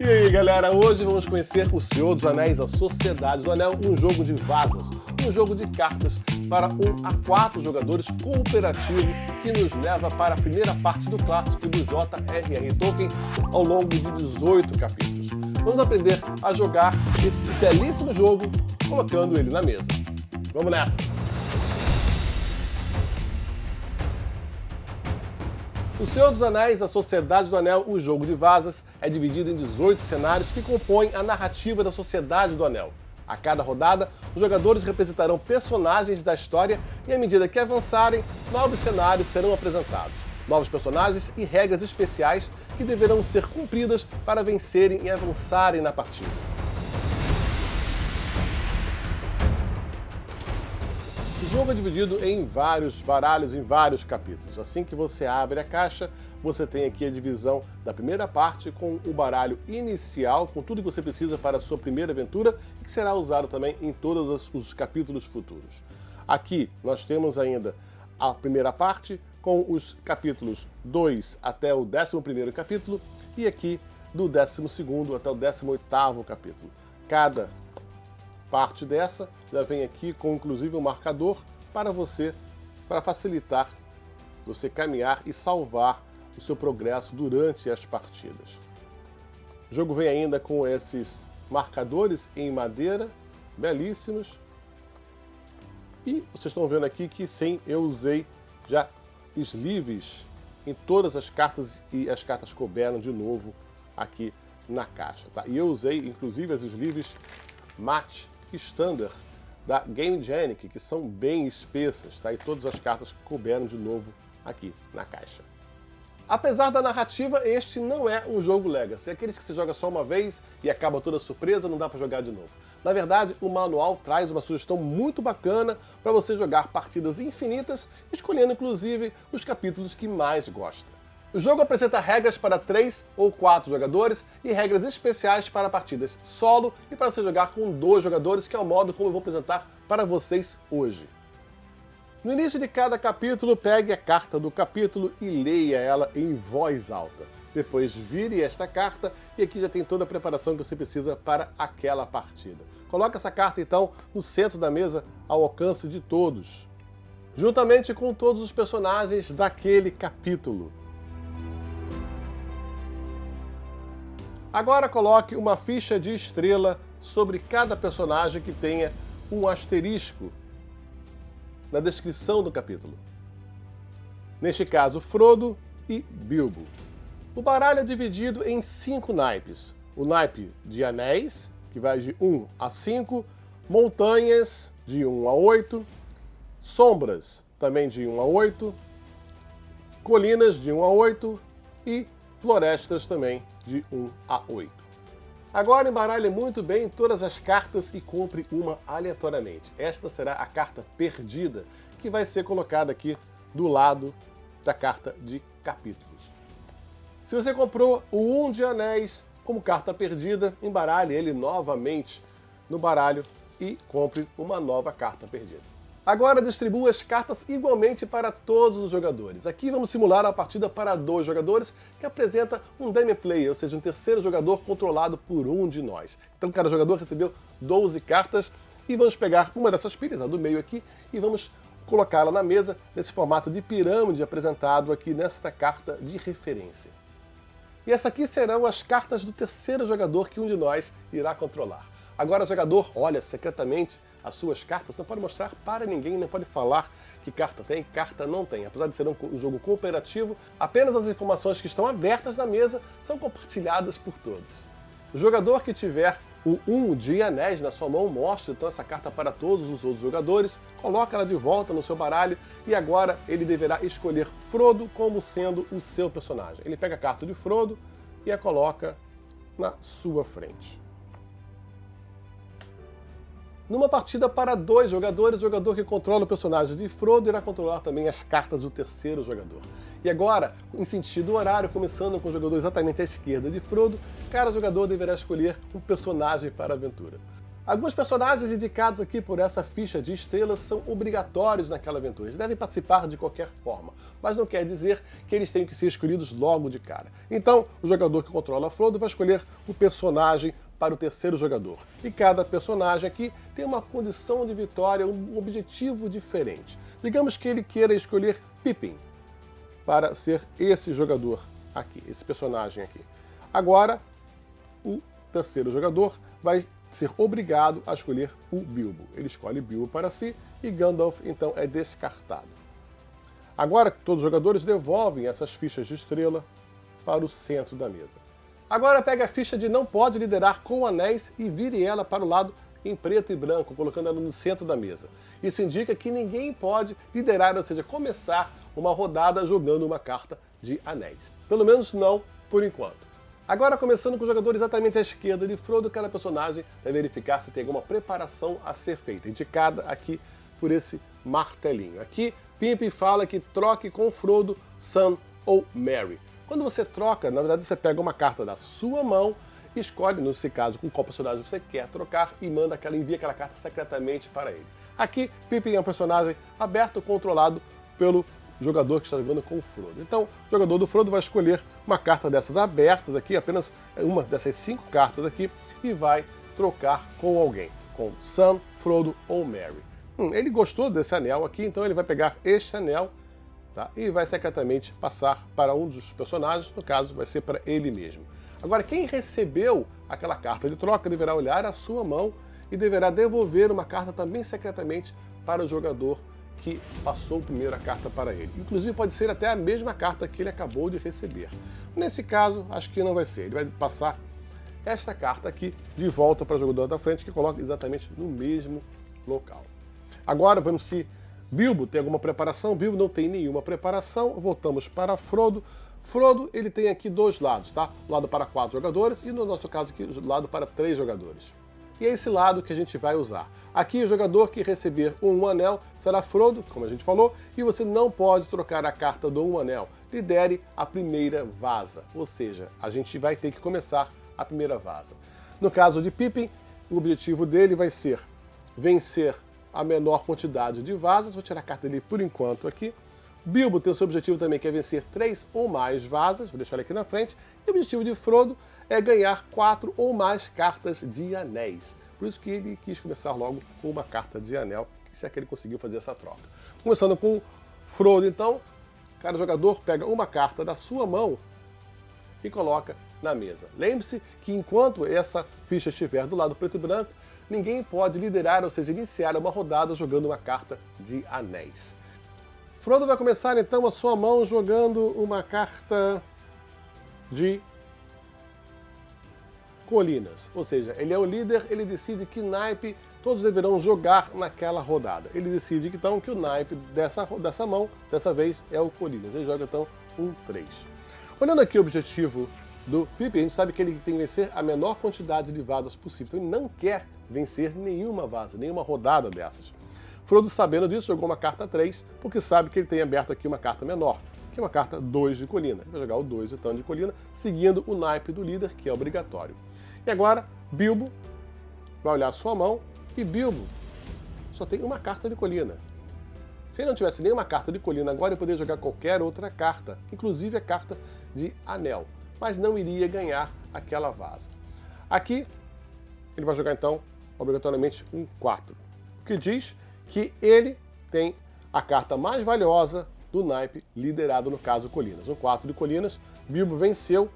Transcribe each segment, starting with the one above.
E aí galera, hoje vamos conhecer O Senhor dos Anéis, A Sociedade do Anel, um jogo de vadas, um jogo de cartas para 1 a 4 jogadores cooperativo que nos leva para a primeira parte do clássico do J.R.R. Tolkien ao longo de 18 capítulos. Vamos aprender a jogar esse belíssimo jogo colocando ele na mesa. Vamos nessa! O Senhor dos Anéis, A Sociedade do Anel, o Jogo de Vazas, é dividido em 18 cenários que compõem a narrativa da Sociedade do Anel. A cada rodada, os jogadores representarão personagens da história e, à medida que avançarem, novos cenários serão apresentados, novos personagens e regras especiais que deverão ser cumpridas para vencerem e avançarem na partida. O jogo é dividido em vários baralhos, em vários capítulos. Assim que você abre a caixa, você tem aqui a divisão da primeira parte com o baralho inicial, com tudo que você precisa para a sua primeira aventura e que será usado também em todos os capítulos futuros. Aqui nós temos ainda a primeira parte com os capítulos 2 até o 11º capítulo e aqui do 12º até o 18º capítulo. Cada parte dessa já vem aqui com inclusive um marcador para facilitar você caminhar e salvar o seu progresso durante as partidas. O jogo vem ainda com esses marcadores em madeira, belíssimos. E vocês estão vendo aqui que sim, eu usei já sleeves em todas as cartas e as cartas couberam de novo aqui na caixa. Tá? E eu usei inclusive as sleeves Matte Standard da Game Genic, que são bem espessas, tá? E todas as cartas couberam de novo aqui na caixa. Apesar da narrativa, este não é um jogo Legacy. É aqueles que você joga só uma vez e acaba toda surpresa, não dá para jogar de novo. Na verdade, o manual traz uma sugestão muito bacana para você jogar partidas infinitas, escolhendo inclusive os capítulos que mais gosta. O jogo apresenta regras para 3 ou 4 jogadores e regras especiais para partidas solo e para você jogar com 2 jogadores, que é o modo como eu vou apresentar para vocês hoje. No início de cada capítulo, pegue a carta do capítulo e leia ela em voz alta. Depois vire esta carta e aqui já tem toda a preparação que você precisa para aquela partida. Coloque essa carta então no centro da mesa ao alcance de todos, juntamente com todos os personagens daquele capítulo. Agora coloque uma ficha de estrela sobre cada personagem que tenha um asterisco na descrição do capítulo. Neste caso, Frodo e Bilbo. O baralho é dividido em 5 naipes. O naipe de anéis, que vai de 1 a 5, montanhas, de 1 a 8, sombras, também de 1 a 8, colinas, de 1 a 8 e florestas também, de 1 a 8. Agora embaralhe muito bem todas as cartas e compre uma aleatoriamente. Esta será a carta perdida, que vai ser colocada aqui do lado da carta de capítulos. Se você comprou o 1 de anéis como carta perdida, embaralhe ele novamente no baralho e compre uma nova carta perdida. Agora distribua as cartas igualmente para todos os jogadores. Aqui vamos simular a partida para 2 jogadores, que apresenta um dummy player, ou seja, um terceiro jogador controlado por um de nós. Então cada jogador recebeu 12 cartas e vamos pegar uma dessas pilhas, a do meio aqui, e vamos colocá-la na mesa nesse formato de pirâmide apresentado aqui nesta carta de referência. E essas aqui serão as cartas do terceiro jogador que um de nós irá controlar. Agora o jogador olha secretamente as suas cartas, não pode mostrar para ninguém, não pode falar que carta tem, carta não tem. Apesar de ser um jogo cooperativo, apenas as informações que estão abertas na mesa são compartilhadas por todos. O jogador que tiver o 1 de anéis na sua mão mostra então essa carta para todos os outros jogadores, coloca ela de volta no seu baralho e agora ele deverá escolher Frodo como sendo o seu personagem. Ele pega a carta de Frodo e a coloca na sua frente. Numa partida para 2 jogadores, o jogador que controla o personagem de Frodo irá controlar também as cartas do terceiro jogador. E agora, em sentido horário, começando com o jogador exatamente à esquerda de Frodo, cada jogador deverá escolher um personagem para a aventura. Alguns personagens indicados aqui por essa ficha de estrelas são obrigatórios naquela aventura. Eles devem participar de qualquer forma, mas não quer dizer que eles tenham que ser escolhidos logo de cara. Então, o jogador que controla Frodo vai escolher o personagem para o terceiro jogador. E cada personagem aqui tem uma condição de vitória, um objetivo diferente. Digamos que ele queira escolher Pippin para ser esse jogador aqui, esse personagem aqui. Agora, o terceiro jogador vai ser obrigado a escolher o Bilbo. Ele escolhe Bilbo para si e Gandalf, então, é descartado. Agora, todos os jogadores devolvem essas fichas de estrela para o centro da mesa. Agora pega a ficha de não pode liderar com anéis e vire ela para o lado em preto e branco, colocando ela no centro da mesa. Isso indica que ninguém pode liderar, ou seja, começar uma rodada jogando uma carta de anéis. Pelo menos não por enquanto. Agora, começando com o jogador exatamente à esquerda de Frodo, cada personagem vai verificar se tem alguma preparação a ser feita, indicada aqui por esse martelinho. Aqui, Pippin fala que troque com Frodo, Sam ou Merry. Quando você troca, na verdade você pega uma carta da sua mão, escolhe, nesse caso, com qual personagem você quer trocar e envia aquela carta secretamente para ele. Aqui, Pippin é um personagem aberto, controlado pelo jogador que está jogando com o Frodo. Então, o jogador do Frodo vai escolher uma carta dessas abertas aqui, apenas uma dessas 5 cartas aqui, e vai trocar com alguém, com Sam, Frodo ou Merry. Ele gostou desse anel aqui, então ele vai pegar este anel, tá, e vai secretamente passar para um dos personagens, no caso vai ser para ele mesmo. Agora, quem recebeu aquela carta de troca deverá olhar a sua mão e deverá devolver uma carta também secretamente para o jogador que passou primeiro a carta para ele. Inclusive pode ser até a mesma carta que ele acabou de receber. Nesse caso, acho que não vai ser. Ele vai passar esta carta aqui de volta para o jogador da frente, que coloca exatamente no mesmo local. Agora vamos se Bilbo tem alguma preparação. Bilbo não tem nenhuma preparação. Voltamos para Frodo. Frodo, ele tem aqui 2 lados, tá? O lado para 4 jogadores e, no nosso caso aqui, o lado para 3 jogadores. E é esse lado que a gente vai usar. Aqui, o jogador que receber um anel será Frodo, como a gente falou, e você não pode trocar a carta do um anel. Lidere a primeira vaza, ou seja, a gente vai ter que começar a primeira vaza. No caso de Pippin, o objetivo dele vai ser vencer a menor quantidade de vazas. Vou tirar a carta dele por enquanto aqui. Bilbo tem o seu objetivo também, que é vencer 3 ou mais vazas, vou deixar ele aqui na frente. E o objetivo de Frodo é ganhar 4 ou mais cartas de anéis. Por isso que ele quis começar logo com uma carta de anel, se é que ele conseguiu fazer essa troca. Começando com Frodo, então, cada jogador pega uma carta da sua mão e coloca na mesa. Lembre-se que enquanto essa ficha estiver do lado preto e branco, ninguém pode liderar, ou seja, iniciar uma rodada jogando uma carta de anéis. Frodo vai começar então a sua mão jogando uma carta de colinas. Ou seja, ele é o líder, ele decide que naipe todos deverão jogar naquela rodada. Ele decide então que o naipe dessa mão, dessa vez, é o colinas. Ele joga então um 3. Olhando aqui o objetivo do Pippin, a gente sabe que ele tem que vencer a menor quantidade de vazas possível. Então ele não quer vencer nenhuma vaza, nenhuma rodada dessas. Frodo, sabendo disso, jogou uma carta 3, porque sabe que ele tem aberto aqui uma carta menor, que é uma carta 2 de colina. Ele vai jogar o 2 então de colina, seguindo o naipe do líder, que é obrigatório. E agora, Bilbo vai olhar a sua mão, e Bilbo só tem uma carta de colina. Se ele não tivesse nenhuma carta de colina agora, ele poderia jogar qualquer outra carta, inclusive a carta de anel, mas não iria ganhar aquela vaza. Aqui, ele vai jogar então, obrigatoriamente, um 4, o que diz que ele tem a carta mais valiosa do naipe liderado, no caso, Colinas. Um 4 de Colinas, Bilbo venceu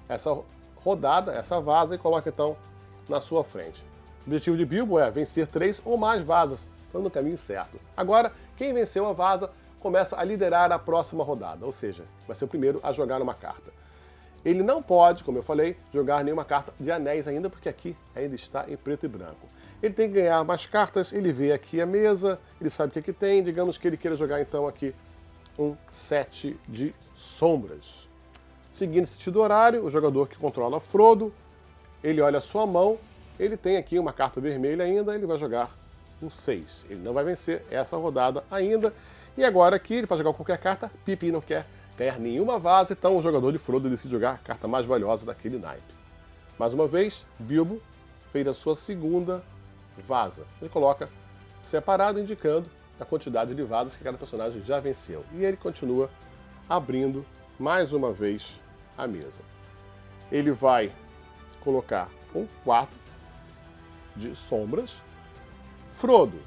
essa rodada, essa vaza, e coloca então na sua frente. O objetivo de Bilbo é vencer 3 ou mais vazas, estando no caminho certo. Agora, quem venceu a vaza começa a liderar a próxima rodada, ou seja, vai ser o primeiro a jogar uma carta. Ele não pode, como eu falei, jogar nenhuma carta de anéis ainda, porque aqui ainda está em preto e branco. Ele tem que ganhar mais cartas, ele vê aqui a mesa, ele sabe o que aqui tem, digamos que ele queira jogar então aqui um 7 de sombras. Seguindo esse sentido horário, o jogador que controla Frodo, ele olha a sua mão, ele tem aqui uma carta vermelha ainda, ele vai jogar um 6. Ele não vai vencer essa rodada ainda. E agora aqui, ele pode jogar qualquer carta, Pippin não quer ganhar nenhuma vaza, então o jogador de Frodo decide jogar a carta mais valiosa daquele naipe. Mais uma vez, Bilbo fez a sua segunda vaza. Ele coloca separado, indicando a quantidade de vazas que cada personagem já venceu. E ele continua abrindo mais uma vez a mesa. Ele vai colocar um 4 de sombras. Frodo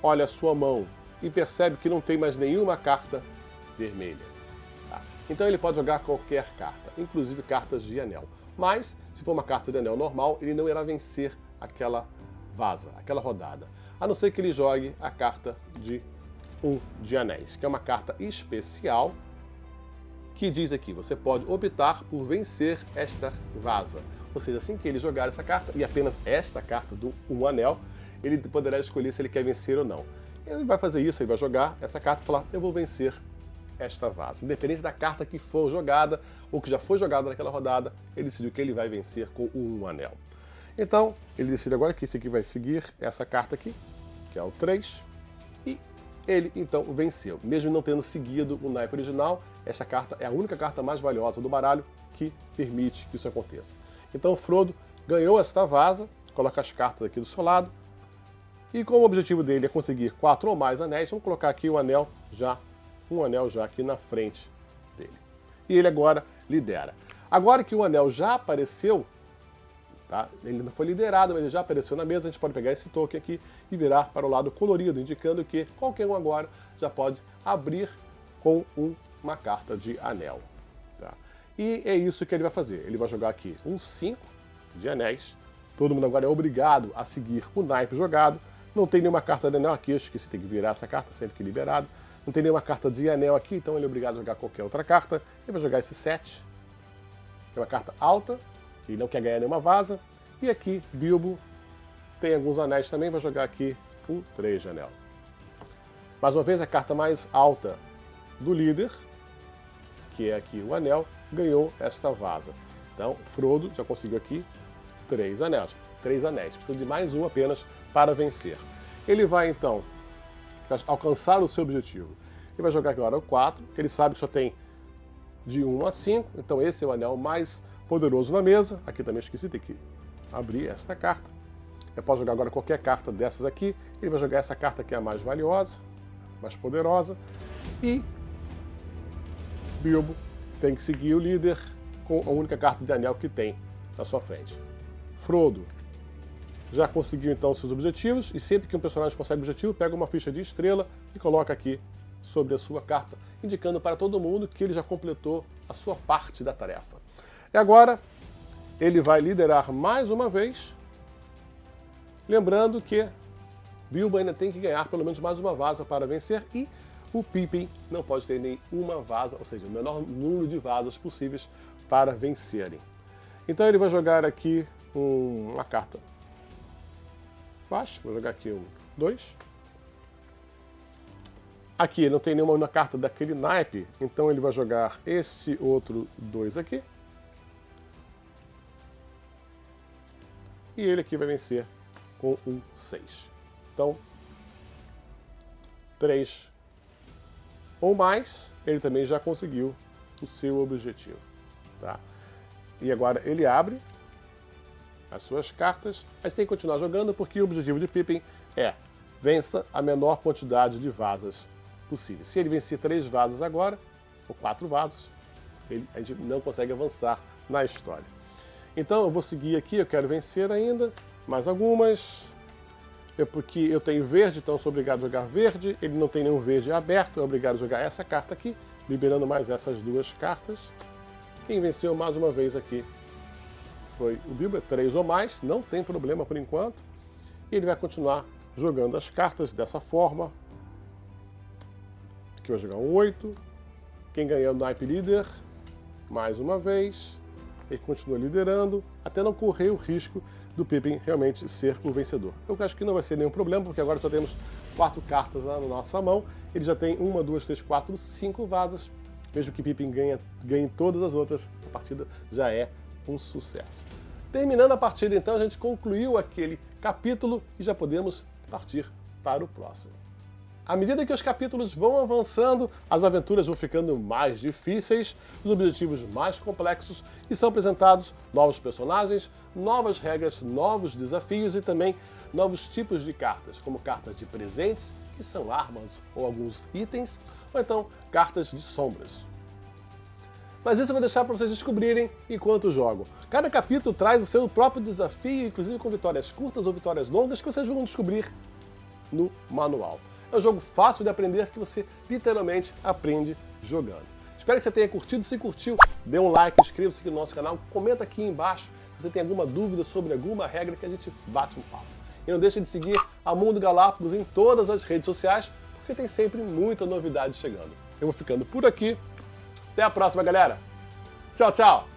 olha a sua mão e percebe que não tem mais nenhuma carta vermelha. Tá? Então ele pode jogar qualquer carta, inclusive cartas de anel. Mas, se for uma carta de anel normal, ele não irá vencer aquela vaza, aquela rodada. A não ser que ele jogue a carta de de anéis, que é uma carta especial que diz aqui, você pode optar por vencer esta vaza. Ou seja, assim que ele jogar essa carta, e apenas esta carta do anel, ele poderá escolher se ele quer vencer ou não. Ele vai fazer isso, ele vai jogar essa carta e falar, eu vou vencer esta vaza. Independente da carta que for jogada, ou que já foi jogada naquela rodada, ele decidiu que ele vai vencer com um anel. Então, ele decide agora que esse aqui vai seguir essa carta aqui, que é o 3, e ele então venceu. Mesmo não tendo seguido o naipe original, essa carta é a única carta mais valiosa do baralho que permite que isso aconteça. Então, Frodo ganhou esta vaza, coloca as cartas aqui do seu lado, e como o objetivo dele é conseguir 4 ou mais anéis, vamos colocar aqui um anel já aqui na frente dele. E ele agora lidera. Agora que o anel já apareceu, tá? Ele não foi liderado, mas ele já apareceu na mesa, a gente pode pegar esse token aqui e virar para o lado colorido, indicando que qualquer um agora já pode abrir com uma carta de anel. Tá? E é isso que ele vai fazer. Ele vai jogar aqui um 5 de anéis. Todo mundo agora é obrigado a seguir o naipe jogado. Não tem nenhuma carta de anel aqui, eu esqueci, tem que virar essa carta sempre que liberado. Não tem nenhuma carta de anel aqui, então ele é obrigado a jogar qualquer outra carta. Ele vai jogar esse 7, que é uma carta alta, ele não quer ganhar nenhuma vaza. E aqui, Bilbo tem alguns anéis também, vai jogar aqui um 3 de anel. Mais uma vez, a carta mais alta do líder, que é aqui o anel, ganhou esta vaza. Então, Frodo já conseguiu aqui 3 anéis. 3 anéis, precisa de mais um apenas para vencer. Ele vai, então, alcançar o seu objetivo. Ele vai jogar agora o 4, que ele sabe que só tem de 1 a 5, então esse é o anel mais poderoso na mesa. Aqui também esqueci, tem que abrir esta carta. Eu posso jogar agora qualquer carta dessas aqui. Ele vai jogar essa carta que é a mais valiosa, mais poderosa. E Bilbo tem que seguir o líder com a única carta de anel que tem na sua frente. Frodo já conseguiu então seus objetivos, e sempre que um personagem consegue o objetivo, pega uma ficha de estrela e coloca aqui sobre a sua carta, indicando para todo mundo que ele já completou a sua parte da tarefa. E agora ele vai liderar mais uma vez, lembrando que Bilbo ainda tem que ganhar pelo menos mais uma vaza para vencer, e o Pippin não pode ter nenhuma vaza, ou seja, o menor número de vazas possíveis para vencerem. Então ele vai jogar aqui uma carta baixo, vou jogar aqui um 2. Aqui não tem nenhuma carta daquele naipe, então ele vai jogar este outro 2 aqui. E ele aqui vai vencer com um 6. Então, 3 ou mais, ele também já conseguiu o seu objetivo. Tá? E agora ele abre as suas cartas, mas tem que continuar jogando porque o objetivo de Pippin é vença a menor quantidade de vazas possível. Se ele vencer 3 vazas agora, ou 4 vazas, a gente não consegue avançar na história. Então eu vou seguir aqui, eu quero vencer ainda, mais algumas. Porque eu tenho verde, então eu sou obrigado a jogar verde, ele não tem nenhum verde aberto, é obrigado a jogar essa carta aqui, liberando mais essas 2 cartas. Quem venceu mais uma vez aqui foi o Bilbo, 3 ou mais, não tem problema por enquanto. E ele vai continuar jogando as cartas dessa forma. Aqui vai jogar um 8. Quem ganhou o naipe líder, mais uma vez. Ele continua liderando, até não correr o risco do Pippin realmente ser o vencedor. Eu acho que não vai ser nenhum problema, porque agora só temos 4 cartas na nossa mão. Ele já tem 1, 2, 3, 4, 5 vazas. Mesmo que Pippin ganhe todas as outras, a partida já é um sucesso. Terminando a partida, então, a gente concluiu aquele capítulo e já podemos partir para o próximo. À medida que os capítulos vão avançando, as aventuras vão ficando mais difíceis, os objetivos mais complexos e são apresentados novos personagens, novas regras, novos desafios e também novos tipos de cartas, como cartas de presentes, que são armas ou alguns itens, ou então cartas de sombras. Mas isso eu vou deixar para vocês descobrirem enquanto jogam. Cada capítulo traz o seu próprio desafio, inclusive com vitórias curtas ou vitórias longas, que vocês vão descobrir no manual. É um jogo fácil de aprender que você literalmente aprende jogando. Espero que você tenha curtido. Se curtiu, dê um like, inscreva-se aqui no nosso canal, comenta aqui embaixo se você tem alguma dúvida sobre alguma regra que a gente bate um papo. E não deixe de seguir a Mundo Galápagos em todas as redes sociais, porque tem sempre muita novidade chegando. Eu vou ficando por aqui. Até a próxima, galera. Tchau, tchau.